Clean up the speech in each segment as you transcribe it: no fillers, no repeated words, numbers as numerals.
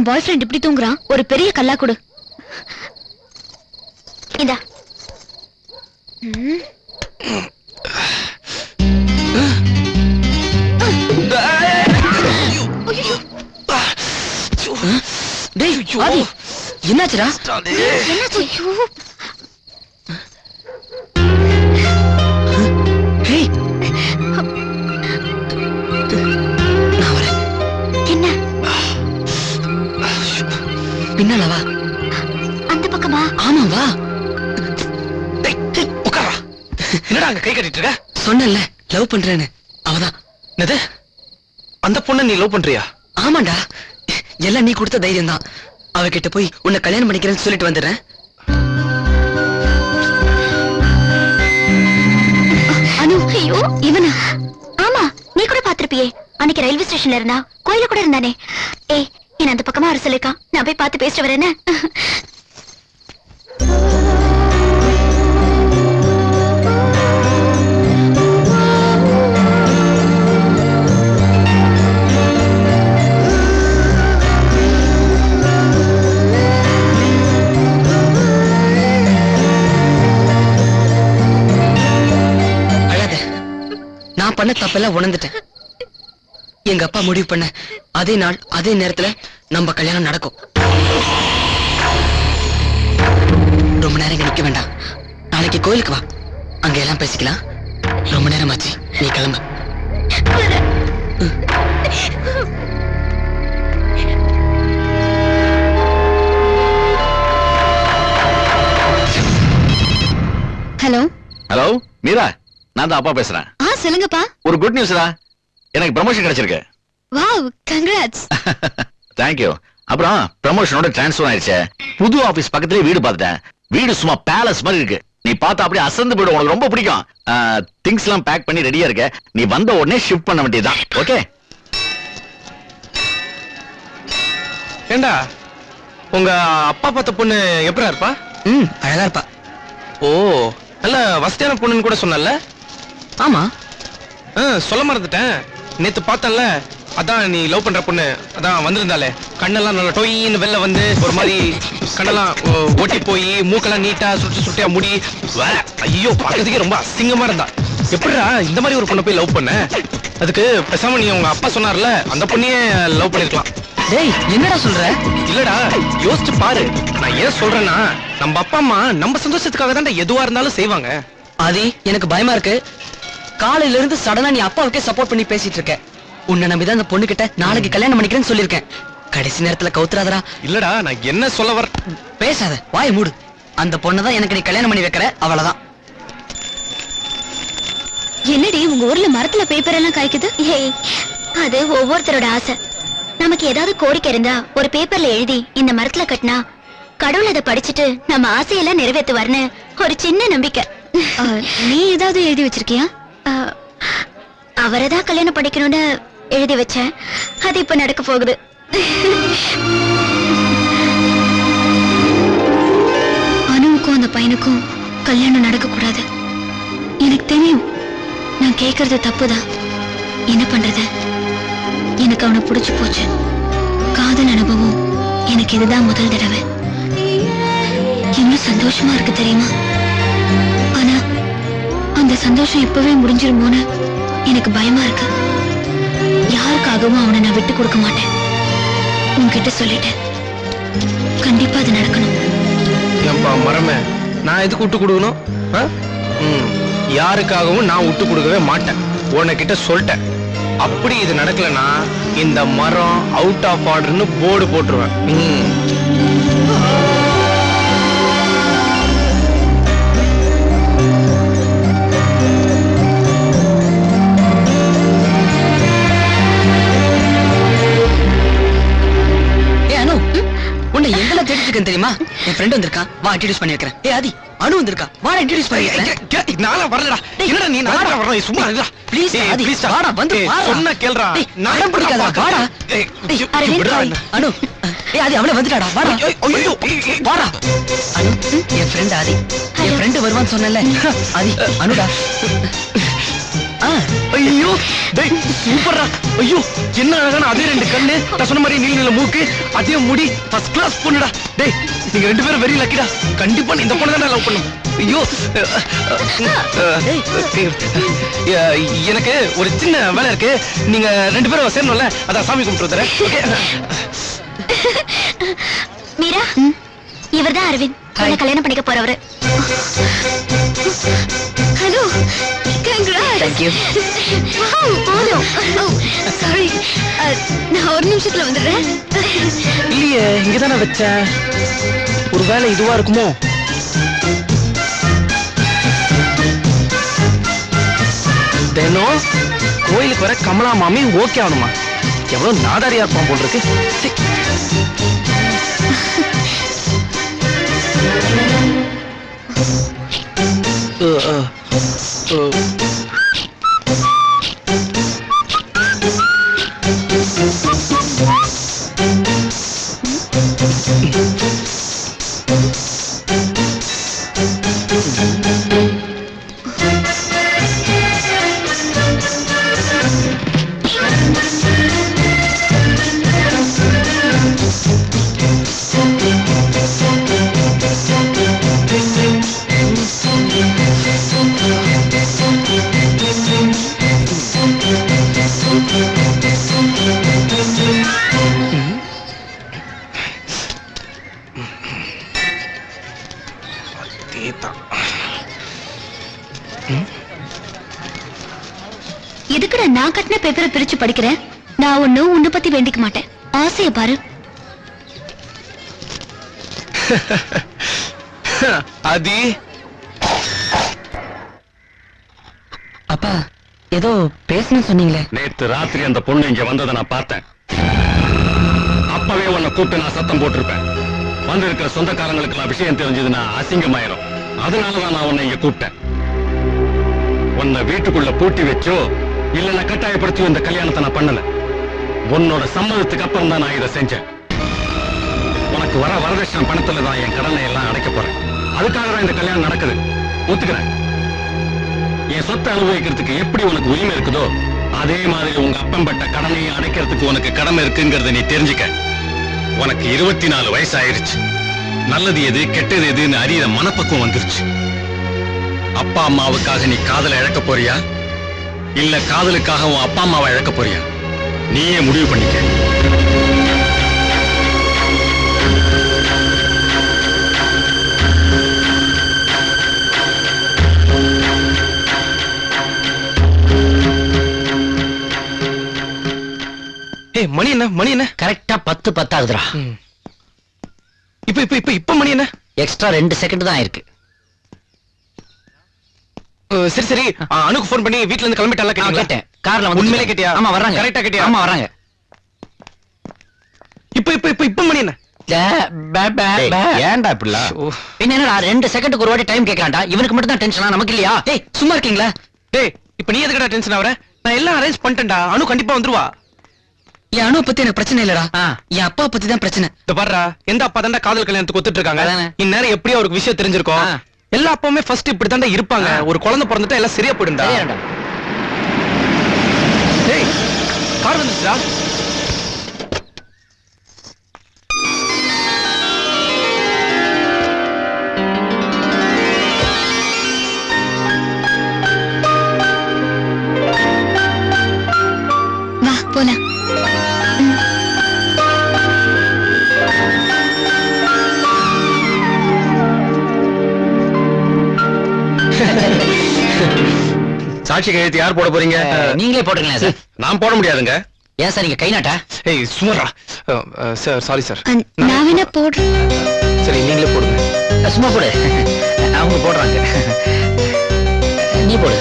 உன் பாய் ஃப்ரெண்ட் இப்படி தூங்குறான்? ஒரு பெரிய கல்லா கொடு. இந்தா. என்னாச்சுடா? பின்னால வா. அந்த பக்கமா? ஆமா வா. உட்காரா. என்னடா அங்க கை கட்டிட்டு இருக்க? சொன்னல லவ் பண்றேன்னு. அவதான். என்னது? அந்த பொண்ணை நீ லவ் பண்றியா? ஆமாண்டா, எல்லாம் நீ கொடுத்த தைரியம் தான். அவகிட்ட போய் உன்னை கல்யாணம் பண்ணிக்கிறேன்னு சொல்லிட்டு வந்துடுறேன். அனு, ஐயோ இவனா? ஆமா, நீ கூட பாத்திருப்பியே. அன்னைக்கு ரயில்வே ஸ்டேஷன்ல இருந்தா, கோயில கூட இருந்தானே. ஏய், என்ன அந்த பக்கமா வர சொல்லிருக்கான். நான் போய் பார்த்து பேசிட்டு வரேன். நான் பண்ண தப்பெல்லாம் உணர்ந்துட்டேன். எங்க அப்பா முடிவு பண்ண அதே நாள் அதே நேரத்துல நம்ம கல்யாணம் நடக்கும். ரொம்ப நேரம் இங்க நிக்க வேண்டாம். நாளைக்கு கோயிலுக்கு வா, அங்க எல்லாம் பேசிக்கலாம். ரொம்ப நேரம் ஆச்சு, நீ கிளம்பு. ஹலோ. ஹலோ மீரா, நான் தான் அப்பா பேசுறேன். சொல்லுங்கப்பா. ஒரு குட் நியூஸ்டா, எனக்கு ப்ரமோஷன் கிடைச்சிருக்கு. Wow, congrats. Thank you. அப்புறம் ப்ரமோஷனோட ட்ரான்ஸ்ஃபர் ஆயிடுச்சு. புது ஆபீஸ் பக்கத்துலயே வீடு பார்த்துட்டேன். வீடு சும்மா பேலஸ் மாதிரி இருக்கு. நீ பார்த்தா அப்படியே அசந்து போய்டும். உனக்கு ரொம்ப பிடிக்கும். திங்ஸ் எல்லாம் பேக் பண்ணி ரெடியா இருக்க. நீ வந்த உடனே ஷிஃப்ட் பண்ண வேண்டியதுதான். ஓகே? ஏண்டா, உங்க அப்பா பார்த்த பொண்ணு எப்படியா இருப்பா? அழகா இருப்பா. ஓ, நல்ல வசதியான பொண்ணுன்னு கூட சொன்னல. ஆமா, சொல்ல மறந்துட்டேன். நேத்து பார்த்தல, அதான் நீ லவ் பண்ற பொண்ணு அதான் வந்திருந்தாலே. கண்ணெல்லாம் நல்லா டொயின்னு வெளில வந்து ஒரு மாதிரி கண்ணெல்லாம் ஒட்டி போய் மூக்கெல்லாம் நீட்டா சுட்டியா முடி. ஐயோ, பார்க்கறதுக்கே ரொம்ப அசிங்கமா இருந்தா. எப்படிடா இந்த மாதிரி ஒரு பொண்ணை போய் லவ் பண்ண? அதுக்கு பேசாம நீ உங்க அப்பா சொன்னார்ல, அந்த பொண்ணையே லவ் பண்ணிருக்கலாம். டேய், என்னடா சொல்ற? இல்லடா, யோசிச்சு பாரு. நான் ஏன் சொல்றேன்னா, நம்ம அப்பா அம்மா நம்ம சந்தோஷத்துக்காக தான் எதுவா இருந்தாலும் செய்வாங்க. ஆதி, எனக்கு பயமா இருக்கு. காலையில இருந்து சடனா நீ அப்பாவுக்கே சப்போர்ட் பண்ணி பேசிட்டு இருக்க. உன்னை நம்பிதான் அந்த பொண்ணு கிட்ட நாளைக்கு கல்யாணம் பண்ணிக்கிறேன்னு சொல்லிருக்கேன். கடைசி நேரத்துல கவுத்துறாதரா. இல்லடா, நான் என்ன சொல்ல வர. பேசாத, வாயை மூடு. அந்த பொண்ணதான் எனக்கு நீ கல்யாணம் பண்ணி வைக்கிற, அவ்வளவுதான். என்னடி உங்க ஊர்ல மரத்துல பேப்பர் எல்லாம் காய்க்குது? ஏய், அது ஒவ்வொருத்தரோட ஆசை. நமக்கு ஏதாவது கோரிக்கை இருந்தா ஒரு பேப்பர்ல எழுதி இந்த மரத்துல கட்டினா கடவுள் அதை படிச்சுட்டு நம்ம ஆசையெல்லாம் நிறைவேற்றுவார்னு ஒரு சின்ன நம்பிக்கை. நீ ஏதாவது எழுதி வச்சிருக்கியா? அவரைதான் கல்யாணம் படிக்கணும்னு எழுதி வச்சேன். அது இப்ப நடக்க போகுது. அனுவுக்கும் அந்த பையனுக்கும் கல்யாணம் நடக்க கூடாது. எனக்கு தெரியும், நான் கேக்குறது தப்புதான். என்ன பண்றது? எனக்கு அவனை பிடிச்சு போச்சு. காதல் அனுபவம் எனக்கு இதுதான் முதல் தடவை. இன்னும் சந்தோஷமா இருக்கு தெரியுமா? ஆனா அந்த சந்தோஷம் இப்பவே முடிஞ்சிருமோன்னு எனக்கு பயமா இருக்கு. யாருக்காகவும் அவனை நான் விட்டு கொடுக்க மாட்டேன். உன்கிட்ட சொல்லிட்டேன், கண்டிப்பா அது நடக்கணும். ஏன்பா மரமே, நான் எதுக்கு விட்டு கொடுக்கணும்? யாருக்காகவும் நான் விட்டு கொடுக்கவே மாட்டேன். உன்கிட்ட சொல்லிட்டேன். அப்படி இது நடக்கலன்னா இந்த மரம் அவுட் ஆஃப் ஆர்டர்னு போர்டு போட்டுருவேன். எங்கெல்லாம் தேடிட்டு இருக்கேன் தெரியுமா? என் ஃப்ரெண்ட் வந்திருக்கா, வா இன்ட்ரோடியூஸ் பண்ணி வைக்கிறேன். ஏய் ஆதி, அனு வந்திருக்கா, வா இன்ட்ரோடியூஸ் பண்ணி வைக்கிறேன். நாளா வரலடா. என்னடா நீ நாளா வரணும்? சும்மா இருடா ப்ளீஸ். ஆதி வாடா, வந்து பாரு. சொன்னா கேளுடா. நான் பிடிக்காத, வாடா. அனு, ஏய் ஆதி அவளே வந்துட்டாடா, வாடா. ஐயோ வாடா. அனு, என் ஃப்ரெண்ட் ஆதி. என் ஃப்ரெண்ட் வருவான்னு சொன்னேன்ல. ஆதி, அனுடா. ஐயோ டேய் சூப்பர்ரா. ஐயோ என்ன அழகான அதே 2 கண்ணு, நான் சொன்ன மாதிரி நீல மூக்கு, அதே முடி, ஃபர்ஸ்ட் கிளாஸ் பொண்ணுடா. டேய் நீங்க 2 பேரும் வெரி லக்கிடா. கண்டிப்பா நீ இந்த பொண்ணை தான் லவ் பண்ணும். ஐயோ எனக்கு ஒரு சின்ன வேலை இருக்கு. நீங்க 2 பேரும் சேரணும்ல, அதான் சாமி கும்பிட்டு வரேன். மீரா, இவர்தான் அரவிந்த், உன்னை கல்யாணம் பண்ணிக்க போறவரு. Hello, congrats. Thank you. Wow, போதும். சாரி, நான் ஒரு நிமிஷத்துல வந்துடுறேன். இல்லையே, இங்கதானே வச்சேன். ஒரு வேலை இதுவா இருக்குமோ? தினம் கோயிலுக்கு வர கமலா மாமி ஓகே ஆகணுமா? எவ்வளவு நாதாரியா இருப்பான் போல் இருக்கு. எதுக்குடா நான் கட்டின பேப்பரை பிரிச்சு படிக்கிறேன்? நான் ஒண்ணும் உன்னை பத்தி வேண்டிக்க மாட்டேன். ஆசைய பாரு. அதி அப்பா ஏதோ பேசணும்னு சொன்னீங்களே. நேத்து ராத்திரி அந்த பொண்ணு இங்க வந்ததை நான் பார்த்தேன். அப்பவே உன்னை கூப்பிட்டு நான் சத்தம் போட்டிருப்பேன். வந்திருக்கிற சொந்தக்காரங்களுக்கு விஷயம் தெரிஞ்சதுன்னா அசிங்கமாயிரும். அதனாலதான் நான் உன்னை இங்க கூப்பிட்டேன். உன்னை வீட்டுக்குள்ள பூட்டி வச்சோ இல்ல கட்டாயப்படுத்தியோ இந்த கல்யாணத்தை நான் பண்ணல. உன்னோட சம்மதத்துக்கு அப்புறம் தான் நான் இதை செஞ்சேன். உனக்கு வர வரதட்சணை பணத்துல தான் என் கடனை எல்லாம் அடைக்க போறேன். அதுக்காக தான் இந்த கல்யாணம் நடக்குது. ஒத்துக்கிறேன். என் சொத்தை அனுபவிக்கிறதுக்கு எப்படி உனக்கு உரிமை இருக்குதோ அதே மாதிரி உங்க அப்பம்பட்ட கடனையும் அடைக்கிறதுக்கு உனக்கு கடமை இருக்குங்கிறத நீ தெரிஞ்சுக்க. உனக்கு 24 வயசு ஆயிருச்சு. நல்லது எது கெட்டது எதுன்னு அறிய மனப்பக்குவம் வந்துருச்சு. அப்பா அம்மாவுக்காக நீ காதலை இழக்க போறியா இல்ல காதலுக்காக உன் அப்பா அம்மாவை இழக்க போறியா? நீயே முடிவு பண்ணிக்க. மணி என்ன? மணி என்ன? கரெக்டா 10:10 ஆகுதுடா. இப்ப மணி என்ன? எக்ஸ்ட்ரா 2 செகண்ட் தான் இருக்கு. சரி சரி, அனுக்கு போன் பண்ணி வீட்ல இருந்து கிளம்பிட்டால கேட்டேன். கார்ல வந்து உண்மையிலே கேட்டியா? ஆமா வர்றாங்க. கரெக்ட்டா கேட்டியா? ஆமா வர்றாங்க. இப்ப மணி என்ன? ஏன்டா இப்படிலாம்? பின்ன என்னடா 2 செகண்டுக்கு ஒரு வாட்டி டைம் கேட்கறான்டா. இவனுக்கு மட்டும் தான் டென்ஷனா, நமக்கு இல்லையா? டேய் சும்மா இருக்கீங்களா? டேய் இப்ப நீ எதுக்குடா டென்ஷன் ஆவற? நான் எல்லாம் அரேஞ்ச் பண்ணிட்டேன்டா. அனு கண்டிப்பா வந்துருவா. என் அனு பத்தி எனக்கு பிரச்சனை இல்லடா. என் அப்பா பத்தி தான் பிரச்சனை. இந்த பாருடா, எந்த அப்பா தான்டா காதல் கல்யாணத்துக்கு ஒத்துட்டு இருக்காங்க. அதானே. இந்நேரம் எப்படியும் அவருக்கு விஷயம் தெரிஞ்சிருக்கும். எல்லா அப்பாவுமே ஃபர்ஸ்ட் இப்படி தான்டா இருப்பாங்க. ஒரு குழந்தை பிறந்துட்டா எல்லாம் சரியா போயிடும்டா. சரியாடா. டேய் கார் வந்துச்சுடா. வா போலாம். சாட்சி கையெழுத்து யார் போட போறீங்க? நீங்களே போட்டுங்களேன் சார். நான் போட முடியாதுங்க. ஏன் சார் நீங்க கை நாட்டா? ஏய் சுமரா. Sir sorry sir. நான் வேணா போடுறேன். சரி நீங்களே போடுங்க. சும்மா போடு. அவங்க போடுறாங்க. நீ போடு.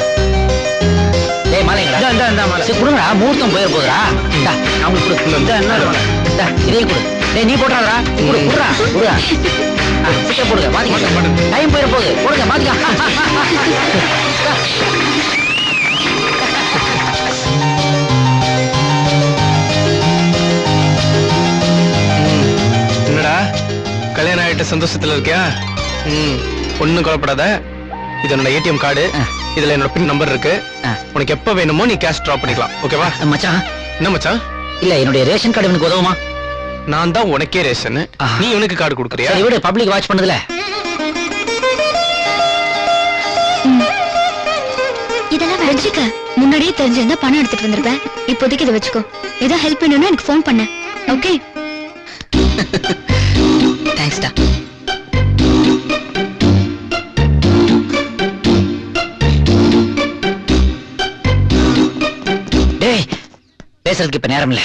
டேய் மாலைங்கடா. இந்த மாலை. சரி குடுங்கடா, முகூர்த்தம் போயிர போகுதுடா. இந்தா அவங்களுக்கு கொடு. இந்த என்ன இதே கொடு. டேய் நீ போடுறாடா. குடு குடுறா. குடுடா. சீக்கிரம் போடுங்க. மாத்திக்க. டைம் போயிர போகுது. போடுங்க மாத்திக்க. என்னடா கல்யாணம் ஆயிட்ட சந்தோஷத்துல இருக்கியா? ஒண்ணும் கவலைப்படாத. இது என்னோட ஏடிஎம் கார்டு. இதுல என்னோட பின் நம்பர் இருக்கு. உனக்கு எப்ப வேணுமோ நீ கேஷ் டிராப் பண்ணிக்கலாம் ஓகேவா? மச்சான் என்ன மச்சான்? இல்ல என்னுடைய ரேஷன் கார்டு இவனுக்கு உதவுமா? நான் தான் உனக்கே ரேஷன், நீ உனக்கு கார்டு கொடுக்குறியா? சரி விடு, பப்ளிக் வாட்ச் பண்ணதுல. இதெல்லாம் வச்சுக்க. முன்னாடியே தெரிஞ்சிருந்தா பணம் எடுத்துட்டு வந்திருப்பேன். இப்போதைக்கு இதை வச்சுக்கோ. ஏதோ ஹெல்ப் வேணும்னா எனக்கு ஃபோன் பண்ணு. ஓகே? தேங்க்ஸ்டா. டேய், பேசுறதுக்கு இப்ப நேரம் இல்ல.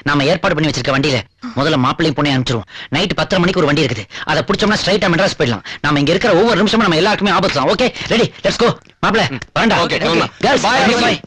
நாம ஏற்பாடு பண்ணி வச்சிருக்க வண்டியில முதல்ல மாப்பிள்ளையும் பொண்ணை அனுப்பிச்சிருவோம். நைட் 10:30 மணிக்கு ஒரு வண்டி இருக்குது. அதை பிடிச்சோம்னா ஸ்ட்ரைட்டா மெட்ராஸ் போயிடலாம். நாம இங்க இருக்கிற ஒவ்வொரு நிமிஷமும் நம்ம எல்லாருக்குமே ஆபத்து தான். Okay ready, let's go. மாப்பிள்ளை வரண்டா. Okay, Girls, bye. bye.